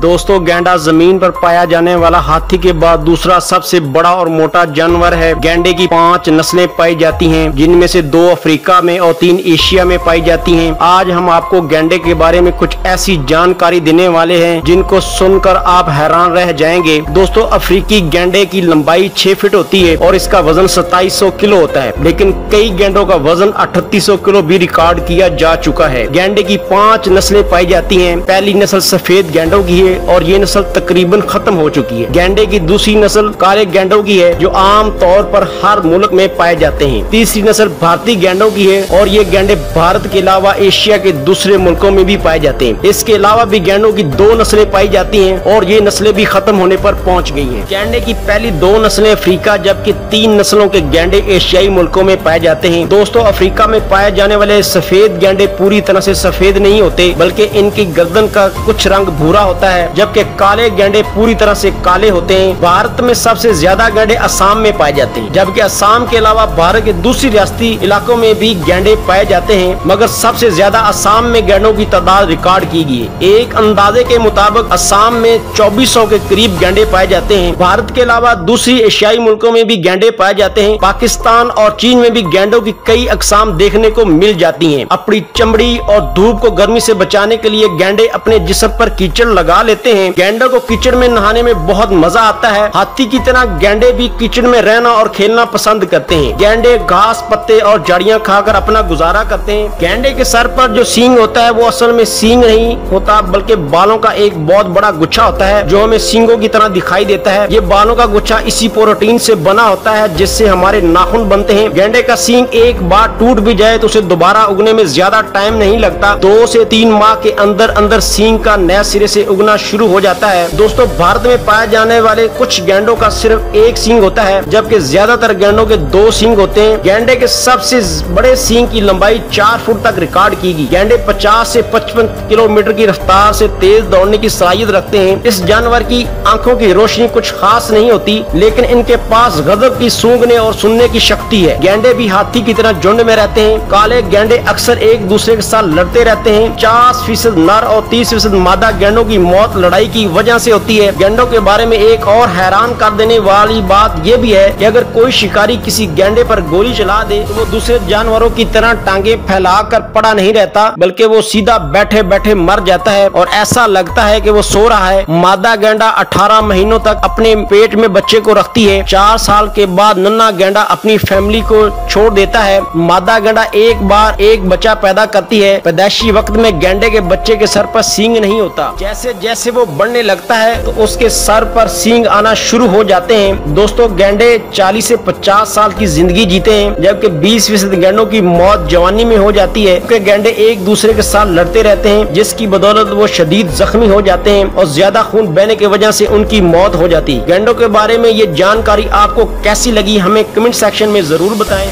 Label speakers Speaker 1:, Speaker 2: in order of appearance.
Speaker 1: दोस्तों गैंडा जमीन पर पाया जाने वाला हाथी के बाद दूसरा सबसे बड़ा और मोटा जानवर है। गैंडे की 5 नस्लें पाई जाती हैं, जिनमें से 2 अफ्रीका में और 3 एशिया में पाई जाती हैं। आज हम आपको गैंडे के बारे में कुछ ऐसी जानकारी देने वाले हैं जिनको सुनकर आप हैरान रह जाएंगे। दोस्तों अफ्रीकी गैंडे की लंबाई 6 फीट होती है और इसका वजन 2700 किलो होता है, लेकिन कई गैंडों का वजन 3800 किलो भी रिकॉर्ड किया जा चुका है। गैंडे की 5 नस्लें पाई जाती हैं। पहली नस्ल सफेद गैंडों की है और ये नस्ल तकरीबन खत्म हो चुकी है। गैंडे की दूसरी नस्ल काले गैंडों की है, जो आम तौर पर हर मुल्क में पाए जाते हैं। तीसरी नस्ल भारतीय गैंडों की है और ये गैंडे भारत के अलावा एशिया के दूसरे मुल्कों में भी पाए जाते हैं। इसके अलावा भी गैंडों की 2 नस्लें पाई जाती हैं और ये नस्लें भी खत्म होने पर पहुंच गई हैं। गैंडे की पहली 2 नस्लें अफ्रीका, जबकि 3 नस्लों के गैंडे एशियाई मुल्कों में पाए जाते हैं। दोस्तों अफ्रीका में पाए जाने वाले सफेद गैंडे पूरी तरह से सफेद नहीं होते, बल्कि इनकी गर्दन का कुछ रंग भूरा होता है, जबकि काले गैंडे पूरी तरह से काले होते हैं। भारत में सबसे ज्यादा गैंडे असम में पाए जाते हैं, जबकि असम के अलावा भारत के दूसरी रियासती इलाकों में भी गैंडे पाए जाते हैं, मगर सबसे ज्यादा असम में गैंडों की तादाद रिकॉर्ड की गई है। एक अंदाजे के मुताबिक असम में 2400 के करीब गैंडे पाए जाते हैं। भारत के अलावा दूसरी एशियाई मुल्कों में भी गैंडे पाए जाते हैं। पाकिस्तान और चीन में भी गैंडों की कई अकसाम देखने को मिल जाती हैं। अपनी चमड़ी और धूप को गर्मी से बचाने के लिए गैंडे अपने जिस्म पर कीचड़ लगा लेते हैं। गैंडों को कीचड़ में नहाने में बहुत मजा आता है। हाथी की तरह गैंडे भी कीचड़ में रहना और खेलना पसंद करते हैं। गैंडे घास, पत्ते और जड़ियां खाकर अपना गुजारा करते हैं। गैंडे के सर पर जो सींग होता है वो असल में सींग नहीं होता, बल्कि बालों का एक बहुत बड़ा गुच्छा होता है जो हमें सींगों की तरह दिखाई देता है। ये बालों का गुच्छा इसी प्रोटीन से बना होता है जिससे हमारे नाखून बनते हैं। गैंडे का सींग एक बार टूट भी जाए तो उसे दोबारा उगने में ज्यादा टाइम नहीं लगता। 2 से 3 माह के अंदर अंदर सींग का नया सिरे से उगना शुरू हो जाता है। दोस्तों भारत में पाए जाने वाले कुछ गैंडों का सिर्फ 1 सींग होता है, जबकि ज्यादातर गैंडों के 2 सींग होते हैं। गैंडे के सबसे बड़े सींग की लंबाई 4 फुट तक रिकॉर्ड की गई। गैंडे 50 से 55 किलोमीटर की रफ्तार से तेज दौड़ने की सलाहियत रखते हैं। इस जानवर की आंखों की रोशनी कुछ खास नहीं होती, लेकिन इनके पास गजब की सूंघने और सुनने की शक्ति है। गैंडे भी हाथी की तरह झुंड में रहते हैं। काले गैंडे अक्सर एक दूसरे के साथ लड़ते रहते हैं। 50% नर और 30% मादा गैंडों की मौत लड़ाई की वजह से होती है। गैंडों के बारे में एक और हैरान कर देने वाली बात यह भी है कि अगर कोई शिकारी किसी गैंडे पर गोली चला दे तो वो दूसरे जानवरों की तरह टांगे फैलाकर पड़ा नहीं रहता, बल्कि वो सीधा बैठे बैठे मर जाता है और ऐसा लगता है कि वो सो रहा है। मादा गैंडा 18 महीनों तक अपने पेट में बच्चे को रखती है। 4 साल के बाद नन्हा गैंडा अपनी फैमिली को छोड़ देता है। मादा गैंडा एक बार एक बच्चा पैदा करती है। पैदाइशी वक्त में गैंडे के बच्चे के सर पर सींग नहीं होता। जैसे जैसे वो बढ़ने लगता है तो उसके सर पर सींग आना शुरू हो जाते हैं। दोस्तों गैंडे 40 से 50 साल की जिंदगी जीते हैं, जबकि 20% गैंडों की मौत जवानी में हो जाती है, क्योंकि गैंडे एक दूसरे के साथ लड़ते रहते हैं, जिसकी बदौलत वो शदीद जख्मी हो जाते हैं और ज्यादा खून बहने की वजह से उनकी मौत हो जाती है। गैंडों के बारे में ये जानकारी आपको कैसी लगी हमें कमेंट सेक्शन में जरूर बताएं।